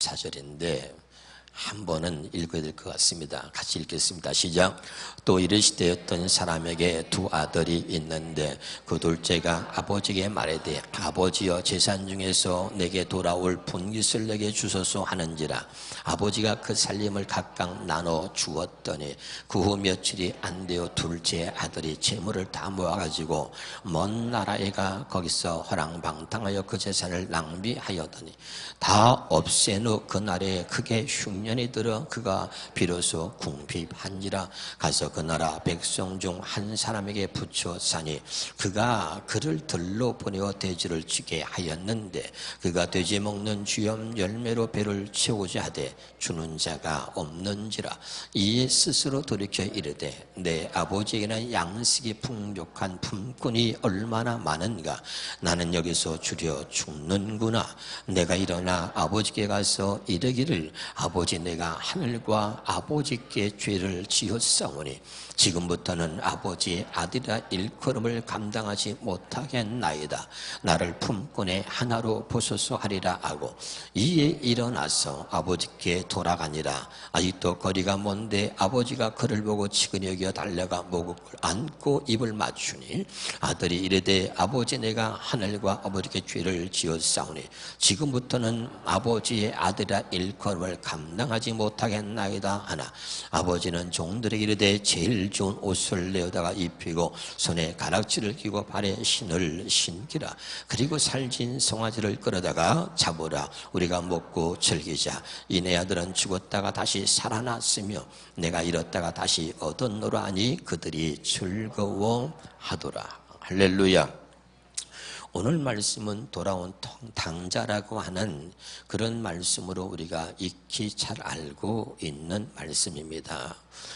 14절인데 한 번은 읽어야 될 것 같습니다. 같이 읽겠습니다. 시작. 또 이르시되 어떤 사람에게 두 아들이 있는데 그 둘째가 아버지에게 말하되 아버지여 재산 중에서 내게 돌아올 분깃을 내게 주소서 하는지라. 아버지가 그 살림을 각각 나눠 주었더니 그 후 며칠이 안 되어 둘째 아들이 재물을 다 모아가지고 먼 나라에 가 거기서 허랑방탕하여 그 재산을 낭비하였더니 다 없앤 후 그날에 크게 흉년이 들어 그가 비로소 궁핍한지라. 가서 그 나라 백성 중 한 사람에게 붙여 사니 그가 그를 들로 보내어 돼지를 주게 하였는데 그가 돼지 먹는 주염 열매로 배를 채우자 하되 주는 자가 없는지라. 이에 스스로 돌이켜 이르되 내 아버지에게는 양식이 풍족한 품꾼이 얼마나 많은가. 나는 여기서 주려 죽는구나. 내가 일어나 아버지께 가서 이르기를 아버지 내가 하늘과 아버지께 죄를 지었사오니 지금부터는 아버지의 아들이라 일컬음을 감당하지 못하겠나이다. 나를 품꾼의 하나로 보소서 하리라 하고 이에 일어나서 아버지께 돌아가니라. 아직도 거리가 먼데 아버지가 그를 보고 치근히 여겨 달려가 목을 안고 입을 맞추니 아들이 이르되 아버지 내가 하늘과 아버지께 죄를 지었사오니 지금부터는 아버지의 아들이라 일컬음을 감당하지 못하겠나이다 하나 아버지는 종들에게 이르되 제일 좋은 옷을 내어다가 입히고 손에 가락지를 끼고 발에 신을 신기라. 그리고 살진 송아지를 끌어다가 잡으라. 우리가 먹고 즐기자. 이 내 아들은 죽었다가 다시 살아났으며 내가 잃었다가 다시 얻었노라 하니 그들이 즐거워하더라. 할렐루야. 오늘 말씀은 돌아온 당자라고 하는 그런 말씀으로 우리가 익히 잘 알고 있는 말씀입니다.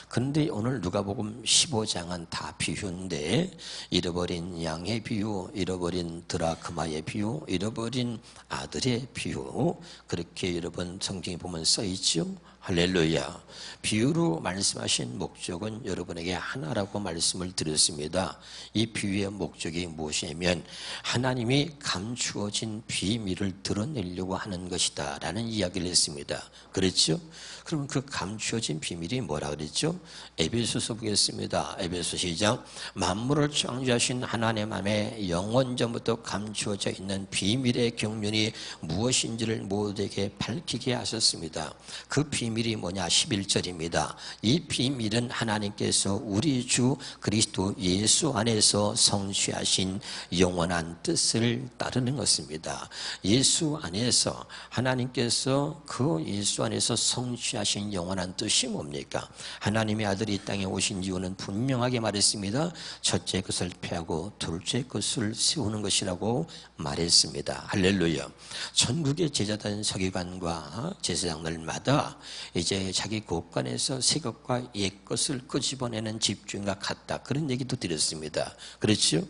그런데 오늘 누가복음 15장은 다 비유인데 잃어버린 양의 비유, 잃어버린 드라크마의 비유, 잃어버린 아들의 비유, 그렇게 여러분 성경에 보면 써있죠. 할렐루야. 비유로 말씀하신 목적은 여러분에게 하나라고 말씀을 드렸습니다. 이 비유의 목적이 무엇이냐면 하나님이 감추어진 비밀을 드러내려고 하는 것이다 라는 이야기를 했습니다. 그렇죠? 그러면 그 감추어진 비밀이 뭐라 그랬죠? 에베소서 보겠습니다. 에베소 시작. 만물을 창조하신 하나님 안에 영원전부터 감추어져 있는 비밀의 경륜이 무엇인지를 모두에게 밝히게 하셨습니다. 그 비밀이 뭐냐? 11절입니다. 이 비밀은 하나님께서 우리 주 그리스도 예수 안에서 성취하신 영원한 뜻을 따르는 것입니다. 예수 안에서 하나님께서 그 예수 안에서 성취하신 영원한 뜻이 뭡니까? 하나님의 아들이 이 땅에 오신 이유는 분명하게 말했습니다. 첫째 것을 패하고 둘째 것을 세우는 것이라고 말했습니다. 할렐루야. 전국의 제자단 서기관과 제사장들마다 이제 자기 곳간에서 새 것과 옛 것을 끄집어내는 집중과 같다. 그런 얘기도 드렸습니다. 그렇죠?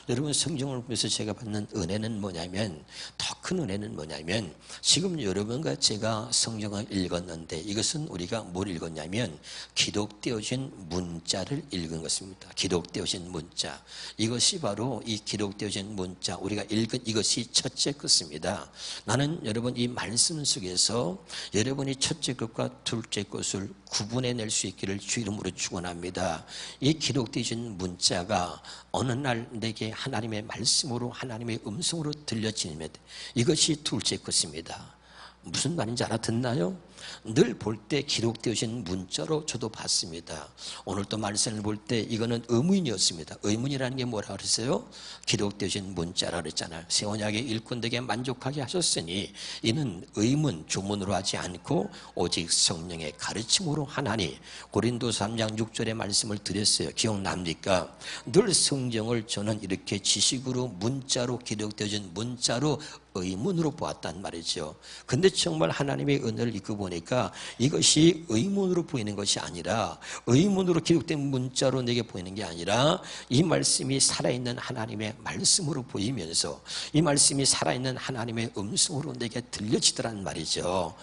여러분 성경을 보면서 제가 받는 은혜는 뭐냐면 더 큰 은혜는 뭐냐면 지금 여러분과 제가 성경을 읽었는데 이것은 우리가 뭘 읽었냐면 기록되어진 문자를 읽은 것입니다. 기록되어진 문자. 이것이 바로 이 기록되어진 문자 우리가 읽은 이것이 첫째 것입니다. 나는 여러분 이 말씀 속에서 여러분이 첫째 것과 둘째 것을 구분해낼 수 있기를 주 이름으로 축원합니다. 이 기록되어진 문자가 어느 날 내게 하나님의 말씀으로 하나님의 음성으로 들려지면 이것이 둘째 것입니다. 무슨 말인지 알아듣나요? 늘 볼 때 기록되어진 문자로 저도 봤습니다. 오늘 또 말씀을 볼 때 이거는 의문이었습니다. 의문이라는 게 뭐라 그랬어요? 기록되어진 문자라 그랬잖아요. 새 언약의 일꾼들에게 만족하게 하셨으니 이는 의문, 조문으로 하지 않고 오직 성령의 가르침으로 하나니 고린도서 3장 6절의 말씀을 드렸어요. 기억납니까? 늘 성경을 저는 이렇게 지식으로 문자로 기록되어진 문자로 의문으로 보았단 말이죠. 근데 정말 하나님의 은혜를 읽고 보니까 이것이 의문으로 보이는 것이 아니라 의문으로 기록된 문자로 내게 보이는 게 아니라 이 말씀이 살아있는 하나님의 말씀으로 보이면서 이 말씀이 살아있는 하나님의 음성으로 내게 들려지더란 말이죠.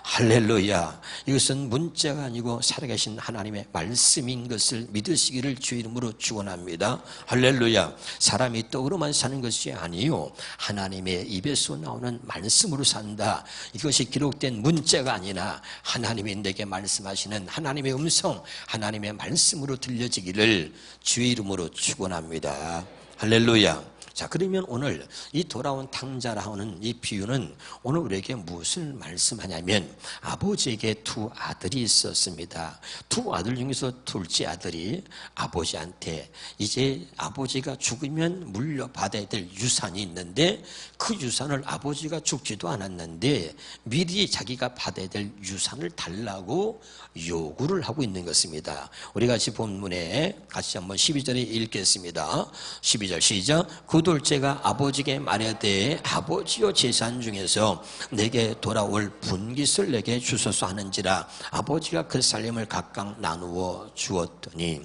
할렐루야. 이것은 문자가 아니고 살아계신 하나님의 말씀인 것을 믿으시기를 주 이름으로 축원합니다. 할렐루야. 사람이 떡으로만 사는 것이 아니요 하나님의 입에서 입에서 나오는 말씀으로 산다. 이것이 기록된 문자가 아니라 하나님이 내게 말씀하시는 하나님의 음성, 하나님의 말씀으로 들려지기를 주의 이름으로 축원합니다. 할렐루야. 자, 그러면 오늘 이 돌아온 탕자라 하는 이 비유는 오늘 우리에게 무엇을 말씀하냐면 아버지에게 두 아들이 있었습니다. 두 아들 중에서 둘째 아들이 아버지한테 이제 아버지가 죽으면 물려받아야 될 유산이 있는데 그 유산을 아버지가 죽지도 않았는데 미리 자기가 받아야 될 유산을 달라고 요구를 하고 있는 것입니다. 우리 같이 본문에 같이 한번 12절에 읽겠습니다. 12절 시작. 그 둘째가 아버지에게 말하되 아버지여 재산 중에서 내게 돌아올 분깃을 내게 주소서 하는지라. 아버지가 그 살림을 각각 나누어 주었더니,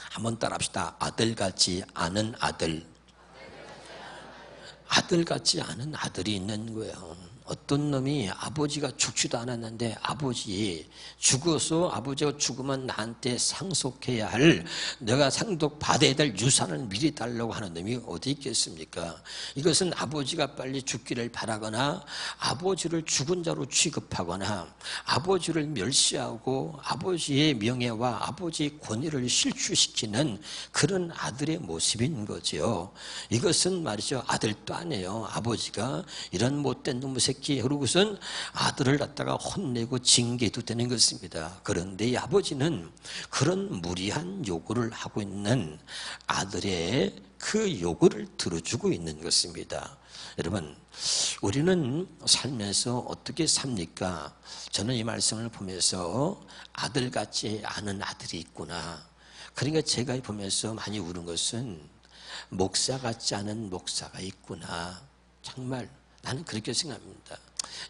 한번 따라합시다. 아들같지 않은 아들. 아들같지 않은 아들이 있는 거예요. 어떤 놈이 아버지가 죽지도 않았는데 아버지 죽어서 아버지가 죽으면 나한테 상속해야 할, 내가 상속받아야 될 유산을 미리 달라고 하는 놈이 어디 있겠습니까? 이것은 아버지가 빨리 죽기를 바라거나 아버지를 죽은 자로 취급하거나 아버지를 멸시하고 아버지의 명예와 아버지의 권위를 실추시키는 그런 아들의 모습인 거죠. 이것은 말이죠, 아들도 아니에요. 아버지가 이런 못된 놈의 새끼 그러고선 아들을 갖다가 혼내고 징계도 되는 것입니다. 그런데 이 아버지는 그런 무리한 요구를 하고 있는 아들의 그 요구를 들어주고 있는 것입니다. 여러분, 우리는 살면서 어떻게 삽니까? 저는 이 말씀을 보면서 아들 같지 않은 아들이 있구나. 그러니까 제가 보면서 많이 우는 것은 목사 같지 않은 목사가 있구나. 정말 나는 그렇게 생각합니다.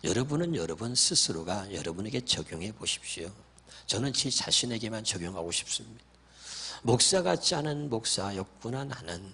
여러분은 여러분 스스로가 여러분에게 적용해 보십시오. 저는 제 자신에게만 적용하고 싶습니다. 목사 같지 않은 목사였구나 나는.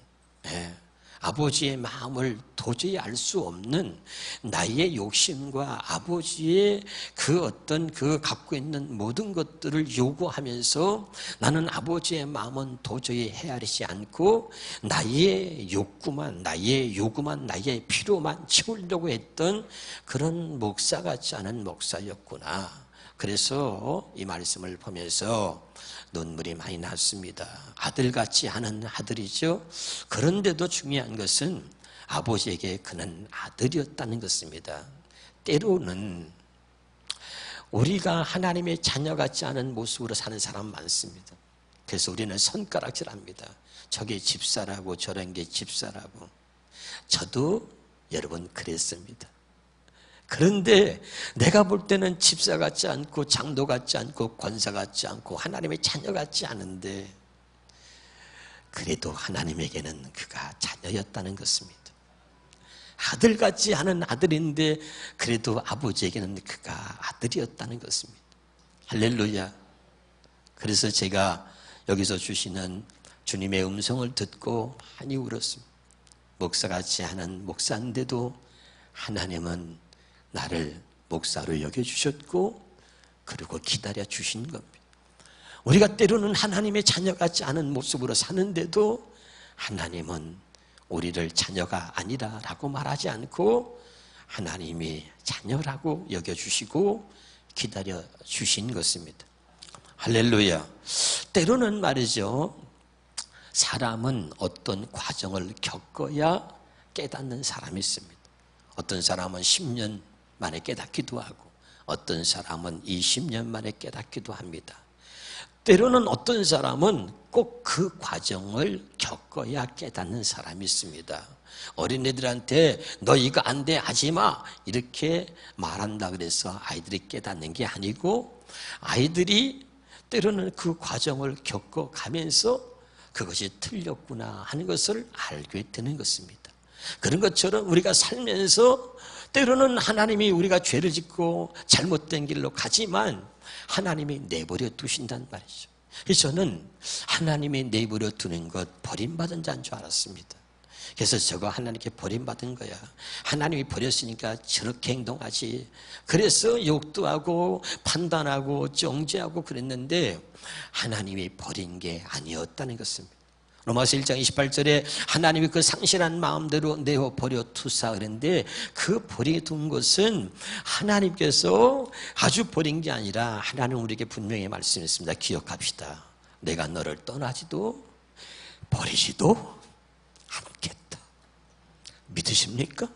아버지의 마음을 도저히 알 수 없는 나의 욕심과 아버지의 그 어떤 그 갖고 있는 모든 것들을 요구하면서 나는 아버지의 마음은 도저히 헤아리지 않고 나의 욕구만, 나의 요구만, 나의 필요만 채우려고 했던 그런 목사 같지 않은 목사였구나. 그래서 이 말씀을 보면서 눈물이 많이 났습니다. 아들 같지 않은 아들이죠. 그런데도 중요한 것은 아버지에게 그는 아들이었다는 것입니다. 때로는 우리가 하나님의 자녀 같지 않은 모습으로 사는 사람 많습니다. 그래서 우리는 손가락질합니다. 저게 집사라고 저런 게 집사라고. 저도 여러분 그랬습니다. 그런데 내가 볼 때는 집사 같지 않고 장도 같지 않고 권사 같지 않고 하나님의 자녀 같지 않은데 그래도 하나님에게는 그가 자녀였다는 것입니다. 아들 같지 않은 아들인데 그래도 아버지에게는 그가 아들이었다는 것입니다. 할렐루야. 그래서 제가 여기서 주시는 주님의 음성을 듣고 많이 울었습니다. 목사 같지 않은 목사인데도 하나님은 나를 목사로 여겨주셨고 그리고 기다려 주신 겁니다. 우리가 때로는 하나님의 자녀 같지 않은 모습으로 사는데도 하나님은 우리를 자녀가 아니라라고 말하지 않고 하나님이 자녀라고 여겨주시고 기다려 주신 것입니다. 할렐루야. 때로는 말이죠, 사람은 어떤 과정을 겪어야 깨닫는 사람이 있습니다. 어떤 사람은 10년 만에 깨닫기도 하고 어떤 사람은 20년 만에 깨닫기도 합니다. 때로는 어떤 사람은 꼭 그 과정을 겪어야 깨닫는 사람이 있습니다. 어린애들한테 너 이거 안 돼 하지 마 이렇게 말한다 그래서 아이들이 깨닫는 게 아니고 아이들이 때로는 그 과정을 겪어가면서 그것이 틀렸구나 하는 것을 알게 되는 것입니다. 그런 것처럼 우리가 살면서 때로는 하나님이 우리가 죄를 짓고 잘못된 길로 가지만 하나님이 내버려 두신단 말이죠. 그래서 저는 하나님이 내버려 두는 것 버림받은 자인 줄 알았습니다. 그래서 저거 하나님께 버림받은 거야. 하나님이 버렸으니까 저렇게 행동하지. 그래서 욕도 하고 판단하고 정죄하고 그랬는데 하나님이 버린 게 아니었다는 것입니다. 로마서 1장 28절에 하나님이 그 상실한 마음대로 내어버려 두사 그랬는데, 그 버려둔 것은 하나님께서 아주 버린 게 아니라 하나님 우리에게 분명히 말씀했습니다. 기억합시다. 내가 너를 떠나지도 버리지도 않겠다. 믿으십니까?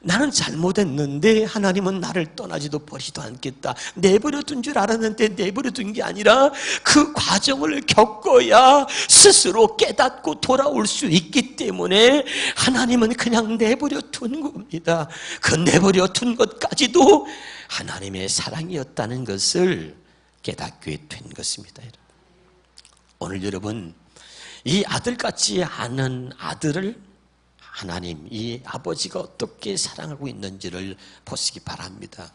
나는 잘못했는데 하나님은 나를 떠나지도 버리지도 않겠다. 내버려둔 줄 알았는데 내버려둔 게 아니라 그 과정을 겪어야 스스로 깨닫고 돌아올 수 있기 때문에 하나님은 그냥 내버려둔 겁니다. 그 내버려둔 것까지도 하나님의 사랑이었다는 것을 깨닫게 된 것입니다. 오늘 여러분, 이 아들같이 아는 아들을 하나님, 이 아버지가 어떻게 사랑하고 있는지를 보시기 바랍니다.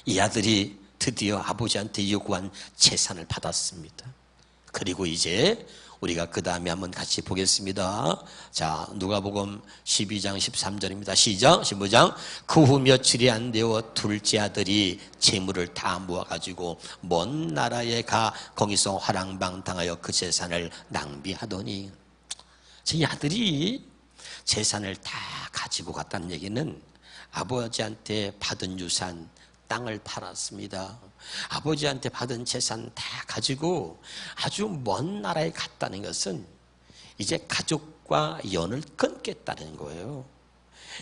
이 아들이 드디어 아버지한테 요구한 재산을 받았습니다. 그리고 이제 우리가 그 다음에 한번 같이 보겠습니다. 자, 누가복음 12장 13절입니다. 시작. 15장. 그 후 며칠이 안 되어 둘째 아들이 재물을 다 모아가지고 먼 나라에 가 거기서 화랑방탕하여 그 재산을 낭비하더니, 이 아들이 재산을 다 가지고 갔다는 얘기는 아버지한테 받은 유산, 땅을 팔았습니다. 아버지한테 받은 재산 다 가지고 아주 먼 나라에 갔다는 것은 이제 가족과 연을 끊겠다는 거예요.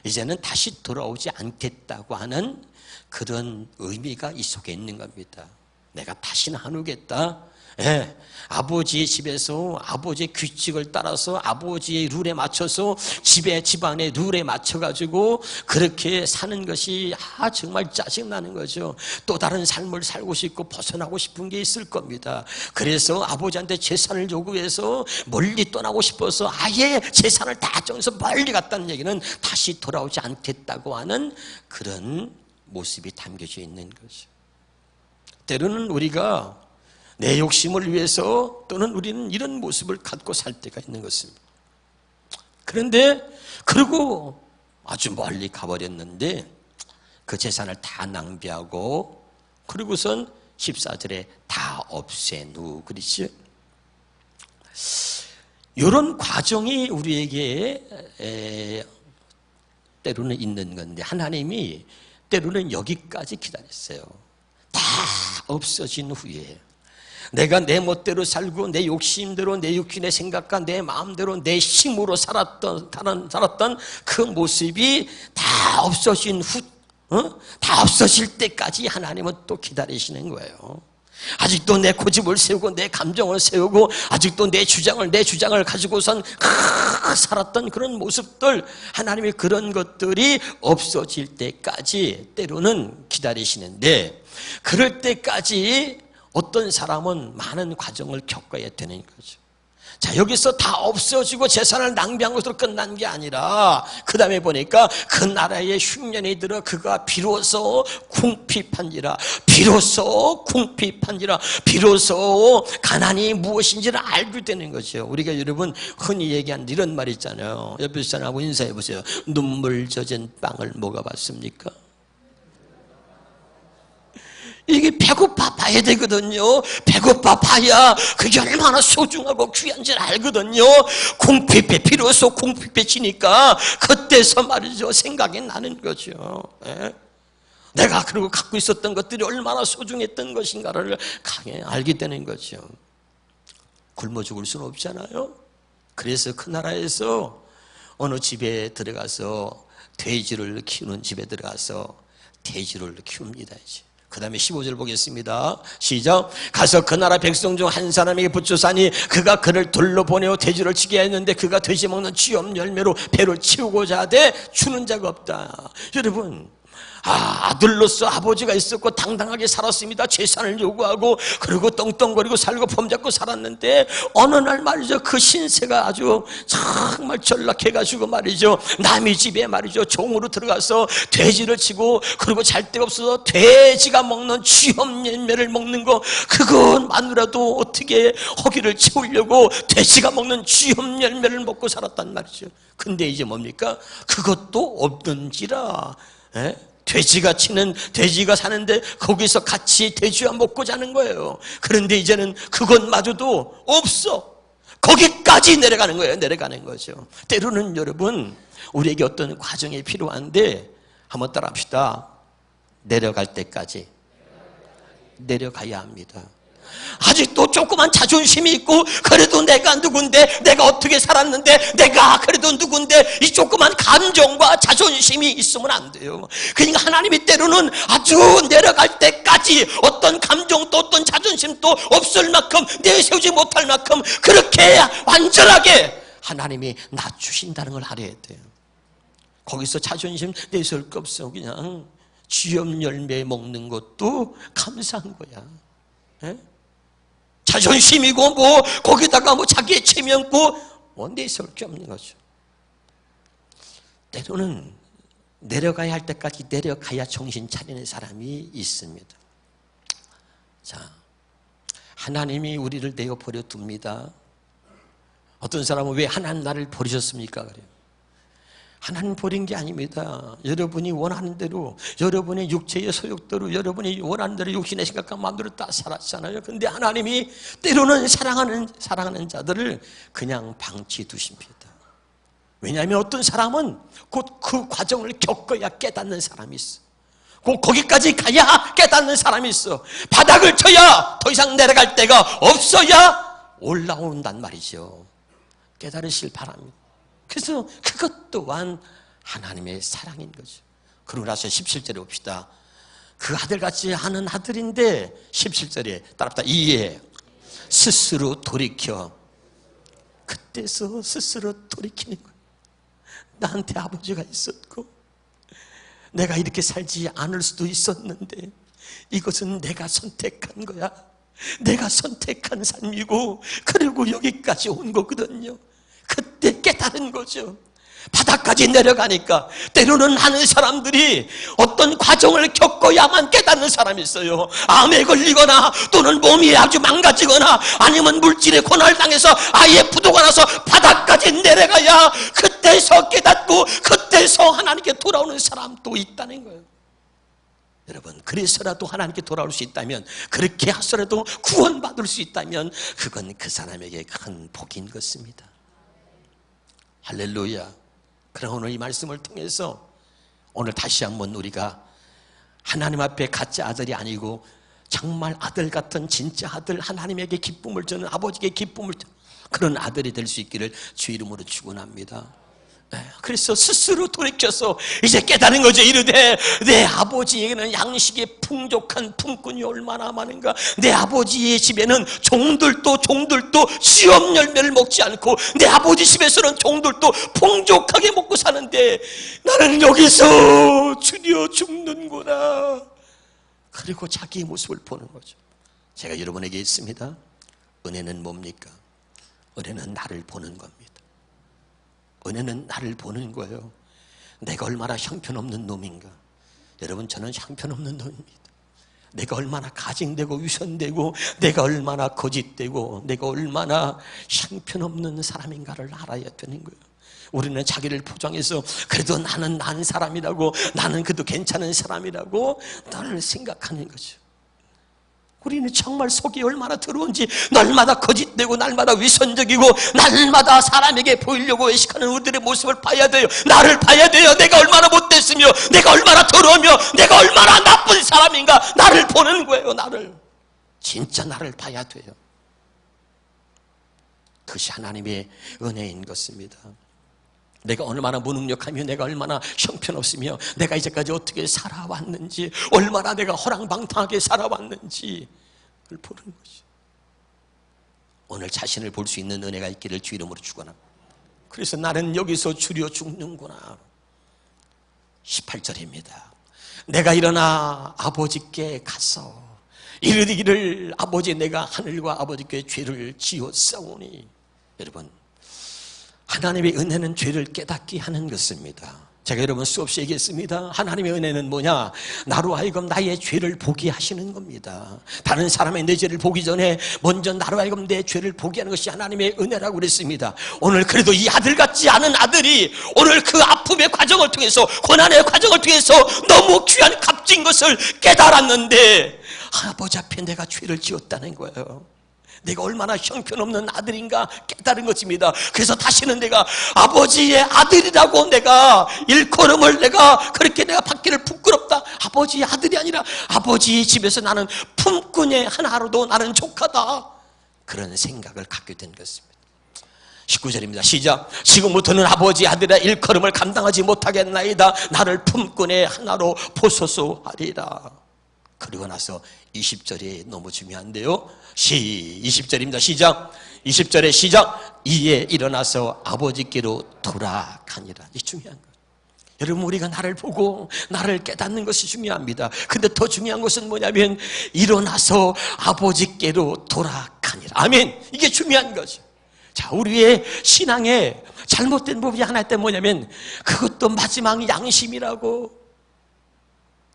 이제는 다시 돌아오지 않겠다고 하는 그런 의미가 이 속에 있는 겁니다. 내가 다시는 안 오겠다. 예, 아버지의 집에서 아버지의 규칙을 따라서 아버지의 룰에 맞춰서 집안의 룰에 맞춰가지고 그렇게 사는 것이 정말 짜증나는 거죠. 또 다른 삶을 살고 싶고 벗어나고 싶은 게 있을 겁니다. 그래서 아버지한테 재산을 요구해서 멀리 떠나고 싶어서 아예 재산을 다 정해서 멀리 갔다는 얘기는 다시 돌아오지 않겠다고 하는 그런 모습이 담겨져 있는 거죠. 때로는 우리가 내 욕심을 위해서 또는 우리는 이런 모습을 갖고 살 때가 있는 것입니다. 그런데 그리고 아주 멀리 가버렸는데 그 재산을 다 낭비하고 그리고선 14절에 다 없앤 후, 그렇죠? 이런 과정이 우리에게 때로는 있는 건데 하나님이 때로는 여기까지 기다렸어요. 다 없어진 후에 내가 내 멋대로 살고 내 욕심대로 내 육신의 생각과 내 마음대로 내 힘으로 살았던 그 모습이 다 없어진 후, 다 없어질 때까지 하나님은 또 기다리시는 거예요. 아직도 내 고집을 세우고 내 감정을 세우고 아직도 내 주장을 가지고선 살았던 그런 모습들, 하나님이 그런 것들이 없어질 때까지 때로는 기다리시는데, 그럴 때까지 어떤 사람은 많은 과정을 겪어야 되는 거죠. 자, 여기서 다 없어지고 재산을 낭비한 것으로 끝난 게 아니라 그 다음에 보니까 그 나라의 흉년이 들어 그가 비로소 궁핍한지라, 비로소 가난이 무엇인지를 알게 되는 거죠. 우리가 여러분 흔히 얘기하는 이런 말 있잖아요. 옆에 사람하고 인사해 보세요. 눈물 젖은 빵을 먹어봤습니까? 이게 배고파 봐야 되거든요. 배고파 봐야 그게 얼마나 소중하고 귀한지 알거든요. 비로소 궁핍해지니까 그때서 말이죠, 생각이 나는 거죠. 예? 내가 그리고 갖고 있었던 것들이 얼마나 소중했던 것인가를 강히 알게 되는 거죠. 굶어 죽을 수는 없잖아요. 그래서 그 나라에서 어느 집에 들어가서 돼지를 키우는 집에 들어가서 돼지를 키웁니다. 이제. 그 다음에 15절 보겠습니다. 시작. 가서 그 나라 백성 중 한 사람에게 붙여사니 그가 그를 돌로 보내어 돼지를 치게 했는데 그가 돼지 먹는 취업 열매로 배를 채우고자 하되 주는 자가 없다. 여러분, 아들로서 아버지가 있었고 당당하게 살았습니다. 재산을 요구하고 그리고 떵떵거리고 살고 범잡고 살았는데 어느 날 말이죠, 그 신세가 아주 정말 전락해가지고 말이죠, 남의 집에 말이죠 종으로 들어가서 돼지를 치고 그리고 잘 데가 없어서 돼지가 먹는 취업 열매를 먹는 거, 그것만으로도 어떻게 허기를 채우려고 돼지가 먹는 취업 열매를 먹고 살았단 말이죠. 근데 이제 뭡니까? 그것도 없는지라, 돼지가 사는데 거기서 같이 돼지와 먹고 자는 거예요. 그런데 이제는 그것마저도 없어. 거기까지 내려가는 거예요. 내려가는 거죠. 때로는 여러분, 우리에게 어떤 과정이 필요한데 한번 따라합시다. 내려갈 때까지 내려가야 합니다. 아직도 조그만 자존심이 있고, 그래도 내가 누군데, 내가 어떻게 살았는데, 내가 그래도 누군데, 이 조그만 감정과 자존심이 있으면 안 돼요. 그러니까 하나님이 때로는 아주 내려갈 때까지 어떤 감정도 어떤 자존심도 없을 만큼, 내세우지 못할 만큼 그렇게 완전하게 하나님이 낮추신다는 걸 알아야 돼요. 거기서 자존심 내세울 거 없어. 그냥 쥐염 열매 먹는 것도 감사한 거야. 에? 자존심이고 뭐 거기다가 뭐 자기의 체면고 뭐 내세울 게 없는 거죠. 때로는 내려가야 할 때까지 내려가야 정신 차리는 사람이 있습니다. 자, 하나님이 우리를 내어버려 둡니다. 어떤 사람은 왜 하나님 나를 버리셨습니까? 그래요. 하나님 버린 게 아닙니다. 여러분이 원하는 대로, 여러분의 육체의 소욕대로, 여러분이 원하는 대로 육신의 생각과 마음대로 다 살았잖아요. 근데 하나님이 때로는 사랑하는 자들을 그냥 방치해 두십니다. 왜냐하면 어떤 사람은 곧 그 과정을 겪어야 깨닫는 사람이 있어. 곧 거기까지 가야 깨닫는 사람이 있어. 바닥을 쳐야 더 이상 내려갈 데가 없어야 올라온단 말이죠. 깨달으실 바랍니다. 그래서 그것 또한 하나님의 사랑인 거죠. 그러고 나서 17절에 봅시다. 그 아들같이 하는 아들인데 17절에 따라합시다. 이에 스스로 돌이켜. 그때서 스스로 돌이키는 거예요. 나한테 아버지가 있었고 내가 이렇게 살지 않을 수도 있었는데 이것은 내가 선택한 거야. 내가 선택한 삶이고 그리고 여기까지 온 거거든요. 그때 깨달은 거죠. 바닥까지 내려가니까 때로는 하는 사람들이 어떤 과정을 겪어야만 깨닫는 사람이 있어요. 암에 걸리거나 또는 몸이 아주 망가지거나 아니면 물질의 고난을 당해서 아예 부도가 나서 바닥까지 내려가야 그때서 깨닫고 그때서 하나님께 돌아오는 사람도 있다는 거예요. 여러분, 그래서라도 하나님께 돌아올 수 있다면, 그렇게 하서라도 구원받을 수 있다면 그건 그 사람에게 큰 복인 것입니다. 할렐루야. 그럼 오늘 이 말씀을 통해서 오늘 다시 한번 우리가 하나님 앞에 가짜 아들이 아니고 정말 아들 같은 진짜 아들, 하나님에게 기쁨을 주는, 아버지에게 기쁨을 주는 그런 아들이 될 수 있기를 주 이름으로 축원합니다. 그래서 스스로 돌이켜서 이제 깨달은 거죠. 이르되 내 아버지에게는 양식의 풍족한 품꾼이 얼마나 많은가. 내 아버지의 집에는 종들도 시험 열매를 먹지 않고 내 아버지 집에서는 종들도 풍족하게 먹고 사는데 나는 여기서 주려 죽는구나. 그리고 자기의 모습을 보는 거죠. 제가 여러분에게 있습니다. 은혜는 뭡니까? 은혜는 나를 보는 겁니다. 은혜는 나를 보는 거예요. 내가 얼마나 형편없는 놈인가. 여러분, 저는 형편없는 놈입니다. 내가 얼마나 가증되고 위선되고 내가 얼마나 거짓되고 내가 얼마나 형편없는 사람인가를 알아야 되는 거예요. 우리는 자기를 포장해서 그래도 나는 난 사람이라고, 나는 그래도 괜찮은 사람이라고 늘 생각하는 거죠. 우리는 정말 속이 얼마나 더러운지, 날마다 거짓되고 날마다 위선적이고 날마다 사람에게 보이려고 외식하는 우리들의 모습을 봐야 돼요. 나를 봐야 돼요. 내가 얼마나 못됐으며 내가 얼마나 더러우며 내가 얼마나 나쁜 사람인가. 나를 보는 거예요. 나를, 진짜 나를 봐야 돼요. 그것이 하나님의 은혜인 것입니다. 내가 얼마나 무능력하며 내가 얼마나 형편없으며 내가 이제까지 어떻게 살아왔는지, 얼마나 내가 허랑방탕하게 살아왔는지 그걸 보는 거지. 오늘 자신을 볼 수 있는 은혜가 있기를 주 이름으로 축원합니다. 그래서 나는 여기서 주려 죽는구나. 18절입니다. 내가 일어나 아버지께 가서 이르기를 아버지, 내가 하늘과 아버지께 죄를 지었사오니. 여러분, 하나님의 은혜는 죄를 깨닫게 하는 것입니다. 제가 여러분 수없이 얘기했습니다. 하나님의 은혜는 뭐냐? 나로 하여금 나의 죄를 보게 하시는 겁니다. 다른 사람의 내 죄를 보기 전에 먼저 나로 하여금 내 죄를 보게 하는 것이 하나님의 은혜라고 그랬습니다. 오늘 그래도 이 아들 같지 않은 아들이 오늘 그 아픔의 과정을 통해서, 고난의 과정을 통해서 너무 귀한 값진 것을 깨달았는데 아버지 앞에 내가 죄를 지었다는 거예요. 내가 얼마나 형편없는 아들인가 깨달은 것입니다. 그래서 다시는 내가 아버지의 아들이라고 내가 일컬음을 내가 그렇게 내가 받기를 부끄럽다. 아버지의 아들이 아니라 아버지의 집에서 나는 품꾼의 하나로도 나는 족하다. 그런 생각을 갖게 된 것입니다. 19절입니다. 시작. 지금부터는 아버지 아들의 일컬음을 감당하지 못하겠나이다. 나를 품꾼의 하나로 보소서 하리라. 그리고 나서 20절이 너무 중요한데요. 20절입니다. 시작. 20절의 시작. 이에 일어나서 아버지께로 돌아가니라. 이 중요한 거예요. 여러분, 우리가 나를 보고 나를 깨닫는 것이 중요합니다. 근데 더 중요한 것은 뭐냐면 일어나서 아버지께로 돌아가니라. 아멘. 이게 중요한 거죠. 자, 우리의 신앙에 잘못된 부분이 하나 있다면 뭐냐면 그것도 마지막 양심이라고.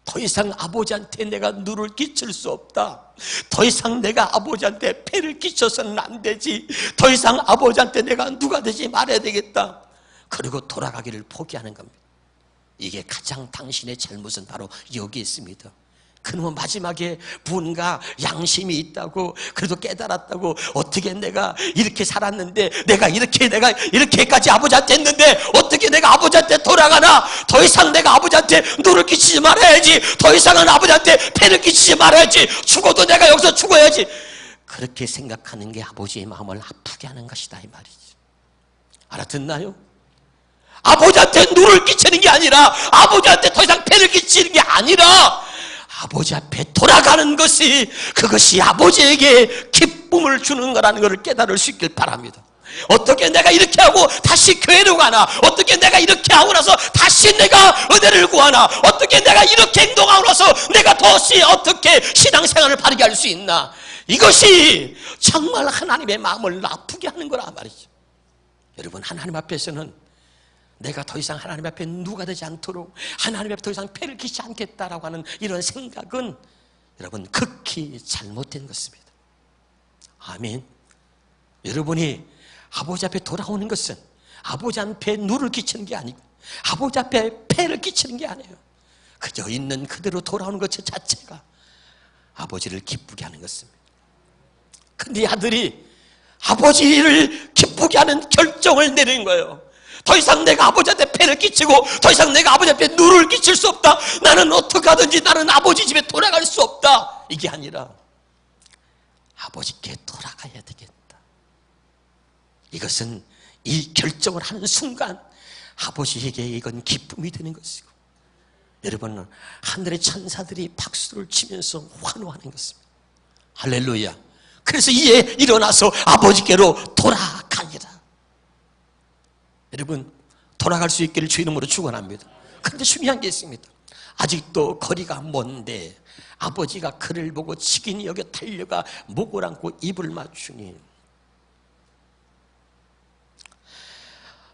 더 이상 아버지한테 내가 누를 끼칠 수 없다. 더 이상 내가 아버지한테 폐를 끼쳐서는 안 되지. 더 이상 아버지한테 내가 누가 되지 말아야 되겠다. 그리고 돌아가기를 포기하는 겁니다. 이게 가장 당신의 잘못은 바로 여기 있습니다. 그놈은 마지막에 분과 양심이 있다고, 그래도 깨달았다고. 어떻게 내가 이렇게 살았는데, 내가 이렇게까지 아버지한테 했는데 어떻게 내가 아버지한테 돌아가나. 더 이상 내가 아버지한테 누를 끼치지 말아야지. 더 이상은 아버지한테 폐를 끼치지 말아야지. 죽어도 내가 여기서 죽어야지. 그렇게 생각하는 게 아버지의 마음을 아프게 하는 것이다, 이 말이지. 알아듣나요? 아버지한테 누를 끼치는 게 아니라, 아버지한테 더 이상 폐를 끼치는 게 아니라 아버지 앞에 돌아가는 것이, 그것이 아버지에게 기쁨을 주는 거라는 것을 깨달을 수 있길 바랍니다. 어떻게 내가 이렇게 하고 다시 교회로 가나? 어떻게 내가 이렇게 하고 나서 다시 내가 은혜를 구하나? 어떻게 내가 이렇게 행동하고 나서 내가 다시 어떻게 신앙생활을 바르게 할 수 있나? 이것이 정말 하나님의 마음을 아프게 하는 거라 말이죠. 여러분, 하나님 앞에서는 내가 더 이상 하나님 앞에 누가 되지 않도록, 하나님 앞에 더 이상 폐를 끼치지 않겠다라고 하는 이런 생각은 여러분 극히 잘못된 것입니다. 아멘. 여러분이 아버지 앞에 돌아오는 것은 아버지 앞에 누를 끼치는 게 아니고 아버지 앞에 폐를 끼치는 게 아니에요. 그저 있는 그대로 돌아오는 것 자체가 아버지를 기쁘게 하는 것입니다. 근데 이 아들이 아버지를 기쁘게 하는 결정을 내린 거예요. 더 이상 내가 아버지한테 폐를 끼치고 더 이상 내가 아버지 앞에 누를 끼칠 수 없다. 나는 어떻게 하든지 나는 아버지 집에 돌아갈 수 없다. 이게 아니라 아버지께 돌아가야 되겠다. 이것은 이 결정을 하는 순간 아버지에게 이건 기쁨이 되는 것이고, 여러분, 하늘의 천사들이 박수를 치면서 환호하는 것입니다. 할렐루야. 그래서 이에 일어나서 아버지께로 돌아가니라. 여러분, 돌아갈 수 있기를 주 이름으로 축원합니다. 그런데 중요한 게 있습니다. 아직도 거리가 먼데 아버지가 그를 보고 치킨이 여겨 달려가 목을 안고 입을 맞추니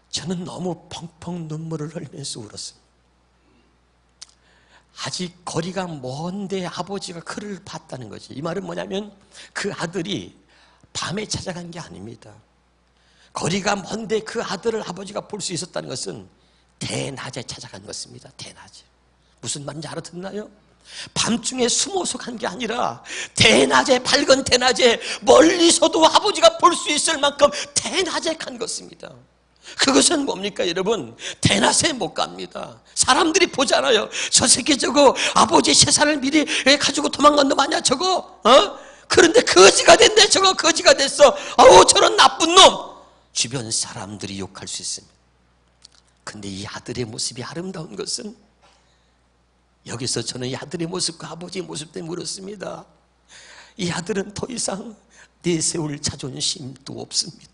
저는 너무 펑펑 눈물을 흘리면서 울었습니다. 아직 거리가 먼데 아버지가 그를 봤다는 거지. 이 말은 뭐냐면 그 아들이 밤에 찾아간 게 아닙니다. 거리가 먼데 그 아들을 아버지가 볼 수 있었다는 것은 대낮에 찾아간 것입니다. 대낮에. 무슨 말인지 알아듣나요? 밤중에 숨어서 간 게 아니라 대낮에, 밝은 대낮에 멀리서도 아버지가 볼 수 있을 만큼 대낮에 간 것입니다. 그것은 뭡니까 여러분? 대낮에 못 갑니다. 사람들이 보잖아요. 저 새끼 저거 아버지 재산을 미리 가지고 도망간 놈 아니야 저거? 그런데 거지가 됐네. 저거 거지가 됐어. 아우 저런 나쁜 놈. 주변 사람들이 욕할 수 있습니다. 근데 이 아들의 모습이 아름다운 것은, 여기서 저는 이 아들의 모습과 아버지의 모습 때문에 물었습니다. 이 아들은 더 이상 내세울 자존심도 없습니다.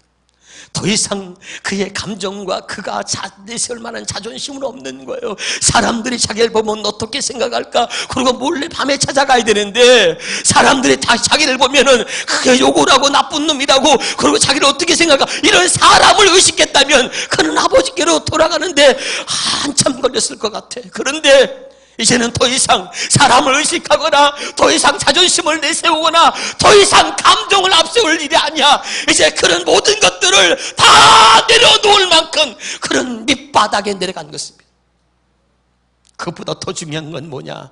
더 이상 그의 감정과 그가 내세울 만한 자존심은 없는 거예요. 사람들이 자기를 보면 어떻게 생각할까? 그리고 몰래 밤에 찾아가야 되는데 사람들이 다 자기를 보면은 그게 욕을 하고 나쁜 놈이라고, 그리고 자기를 어떻게 생각할까? 이런 사람을 의식했다면 그는 아버지께로 돌아가는데 한참 걸렸을 것 같아. 그런데 이제는 더 이상 사람을 의식하거나 더 이상 자존심을 내세우거나 더 이상 감정을 앞세울 일이 아니야. 이제 그런 모든 것들을 다 내려놓을 만큼 그런 밑바닥에 내려간 것입니다. 그것보다 더 중요한 건 뭐냐?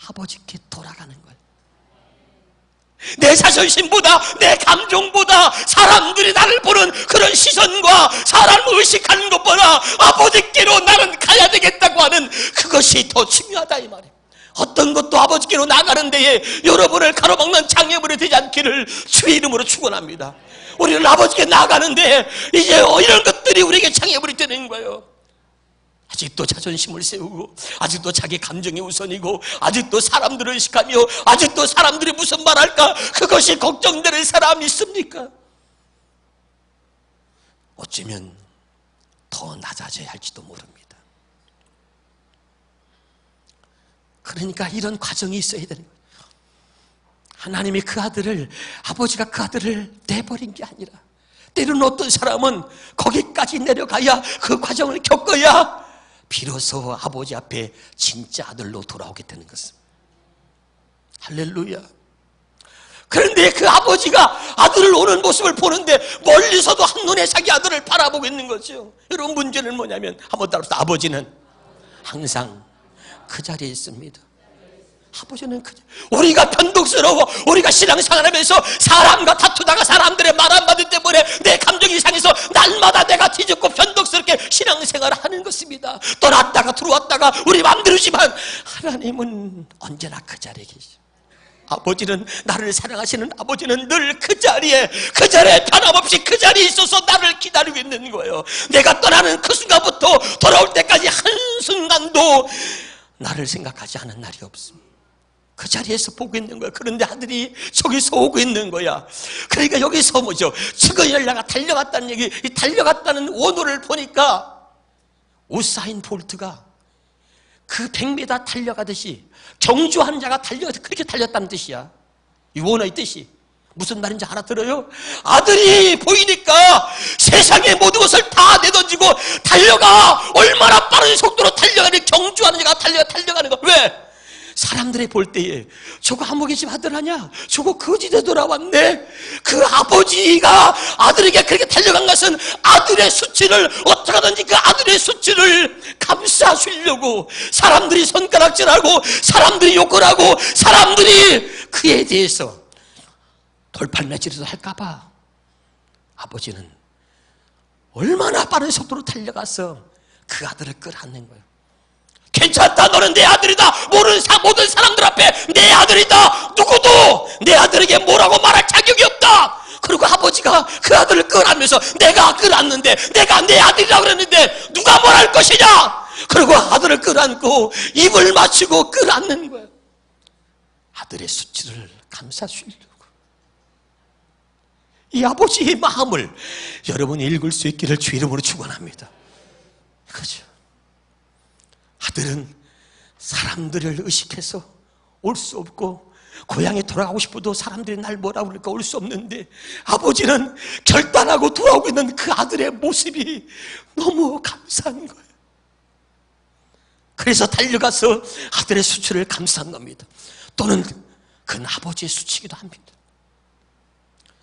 아버지께 돌아가는 거예요. 내 자존심보다, 내 감정보다 사람들이 나를 보는 그런 시선과 사람을 의식하는 것보다 아버지께로 나는 가야 되겠다고 하는 그것이 더 중요하다 이 말이에요. 어떤 것도 아버지께로 나가는 데에 여러분을 가로막는 장애물이 되지 않기를 주의 이름으로 축원합니다. 우리는 아버지께 나가는데 이제 이런 것들이 우리에게 장애물이 되는 거예요. 아직도 자존심을 세우고, 아직도 자기 감정이 우선이고, 아직도 사람들을 의식하며, 아직도 사람들이 무슨 말할까 그것이 걱정되는 사람이 있습니까? 어쩌면 더 낮아져야 할지도 모릅니다. 그러니까 이런 과정이 있어야 되는 거예요. 하나님이 그 아들을, 아버지가 그 아들을 내버린 게 아니라, 때로는 어떤 사람은 거기까지 내려가야, 그 과정을 겪어야 비로소 아버지 앞에 진짜 아들로 돌아오게 되는 것입니다. 할렐루야. 그런데 그 아버지가 아들을 오는 모습을 보는데 멀리서도 한눈에 자기 아들을 바라보고 있는 거죠. 여러분, 문제는 뭐냐면, 한번 따라합시다. 아버지는 항상 그 자리에 있습니다. 아버지는 우리가 변덕스러워, 우리가 신앙생활하면서 사람과 다투다가 사람들의 말 한마디 때문에 내 감정이 상해서 날마다 내가 뒤집고 변덕스럽게 신앙생활을 하는 것입니다. 떠났다가 들어왔다가 우리 마음대로지만 하나님은 언제나 그 자리에 계시죠. 아버지는, 나를 사랑하시는 아버지는 늘 그 자리에 변함없이 그 자리에 있어서 나를 기다리고 있는 거예요. 내가 떠나는 그 순간부터 돌아올 때까지 한순간도 나를 생각하지 않은 날이 없습니다. 그 자리에서 보고 있는 거야. 그런데 아들이 저기서 오고 있는 거야. 그러니까 여기서 뭐죠? 측은열라가 달려갔다는 얘기, 이 달려갔다는 원어를 보니까 우사인 볼트가 그 100m 달려가듯이 경주하는 자가 그렇게 달렸다는 뜻이야. 이 원어의 뜻이 무슨 말인지 알아들어요? 아들이 보이니까 세상의 모든 것을 다 내던지고 달려가. 얼마나 빠른 속도로 달려가는, 경주하는 자가 달려가는 거. 왜? 사람들이 볼 때에 저거 한목의 집 아들 아냐? 저거 거지돼 돌아왔네. 그 아버지가 아들에게 그렇게 달려간 것은 아들의 수치를 어떻게 하든지 그 아들의 수치를 감싸주려고, 사람들이 손가락질하고 사람들이 욕을 하고 사람들이 그에 대해서 돌팔매질도 할까봐 아버지는 얼마나 빠른 속도로 달려가서 그 아들을 끌어안는 거예요. 괜찮다, 너는 내 아들이다. 모든 사람들 앞에 내 아들이다. 누구도 내 아들에게 뭐라고 말할 자격이 없다. 그리고 아버지가 그 아들을 끌어안면서, 내가 끌어안는데, 내가 내 아들이라고 그랬는데 누가 뭘 할 것이냐. 그리고 아들을 끌어안고 입을 맞추고 끌어안는 거예요. 아들의 수치를 감싸주려고. 이 아버지의 마음을 여러분이 읽을 수 있기를 주 이름으로 축원합니다. 그죠? 아들은 사람들을 의식해서 올 수 없고, 고향에 돌아가고 싶어도 사람들이 날 뭐라고 그럴까 올 수 없는데, 아버지는 결단하고 돌아오고 있는 그 아들의 모습이 너무 감사한 거예요. 그래서 달려가서 아들의 수치를 감싼 겁니다. 또는 그건 아버지의 수치이기도 합니다.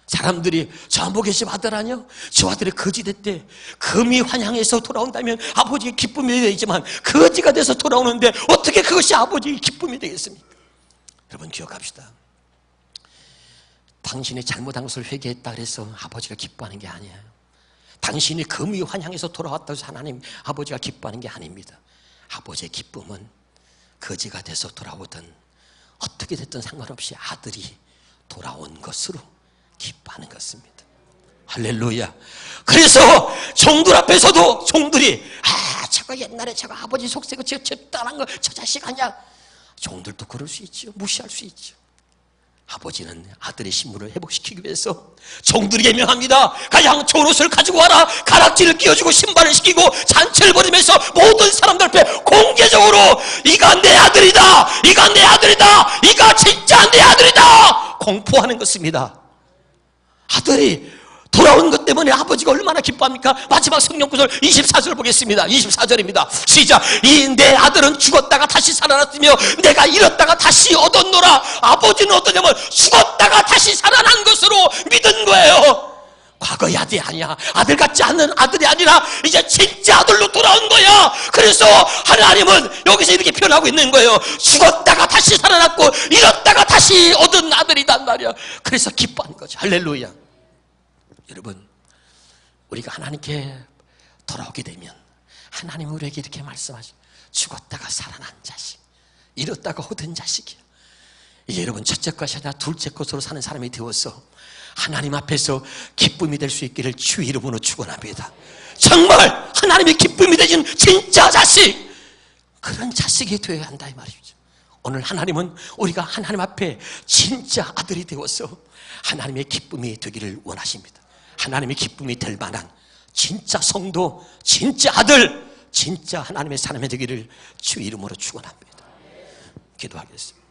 사람들이 저 한복의 집 아들 아니요? 저 아들이 거지 됐대. 금이 환향해서 돌아온다면 아버지의 기쁨이 되지만 거지가 돼서 돌아오는데 어떻게 그것이 아버지의 기쁨이 되겠습니까? 여러분 기억합시다. 당신이 잘못한 것을 회개했다 그래서 아버지가 기뻐하는 게 아니에요. 당신이 금이 환향해서 돌아왔다고 해서 하나님 아버지가 기뻐하는 게 아닙니다. 아버지의 기쁨은 거지가 돼서 돌아오든 어떻게 됐든 상관없이 아들이 돌아온 것으로 기뻐하는 것입니다. 할렐루야. 그래서 종들 앞에서도 종들이 저거 옛날에 저거 아버지 속세고 저 따란 거 저 자식 아니야. 종들도 그럴 수 있죠. 무시할 수 있죠. 아버지는 아들의 신분을 회복시키기 위해서 종들에게 명합니다. 가장 좋은 옷을 가지고 와라. 가락지를 끼워주고 신발을 시키고 잔치를 벌이면서 모든 사람들 앞에 공개적으로 이가 내 아들이다. 이가 내 아들이다. 이가 진짜 내 아들이다. 공포하는 것입니다. 아들이 돌아온 것 때문에 아버지가 얼마나 기뻐합니까? 마지막 성경구절 24절 보겠습니다. 24절입니다. 시작. 이 내 아들은 죽었다가 다시 살아났으며 내가 잃었다가 다시 얻었노라. 아버지는 어떠냐면 죽었다가 다시 살아난 것으로 믿은 거예요. 과거의 아들이 아니야. 아들 같지 않는 아들이 아니라 이제 진짜 아들로 돌아온 거야. 그래서 하나님은 여기서 이렇게 표현하고 있는 거예요. 죽었다가 다시 살아났고 잃었다가 다시 얻은 아들이단 말이야. 그래서 기뻐하는 거죠. 할렐루야. 여러분, 우리가 하나님께 돌아오게 되면 하나님은 우리에게 이렇게 말씀하죠. 죽었다가 살아난 자식, 잃었다가 얻은 자식이야. 이제 여러분, 첫째 것이 아니라 둘째 것으로 사는 사람이 되어서 하나님 앞에서 기쁨이 될 수 있기를 주의 이름으로 축원합니다. 정말 하나님의 기쁨이 되신 진짜 자식, 그런 자식이 되어야 한다 이 말이죠. 오늘 하나님은 우리가 하나님 앞에 진짜 아들이 되어서 하나님의 기쁨이 되기를 원하십니다. 하나님의 기쁨이 될 만한 진짜 성도, 진짜 아들, 진짜 하나님의 사람이 되기를 주의 이름으로 축원합니다. 기도하겠습니다.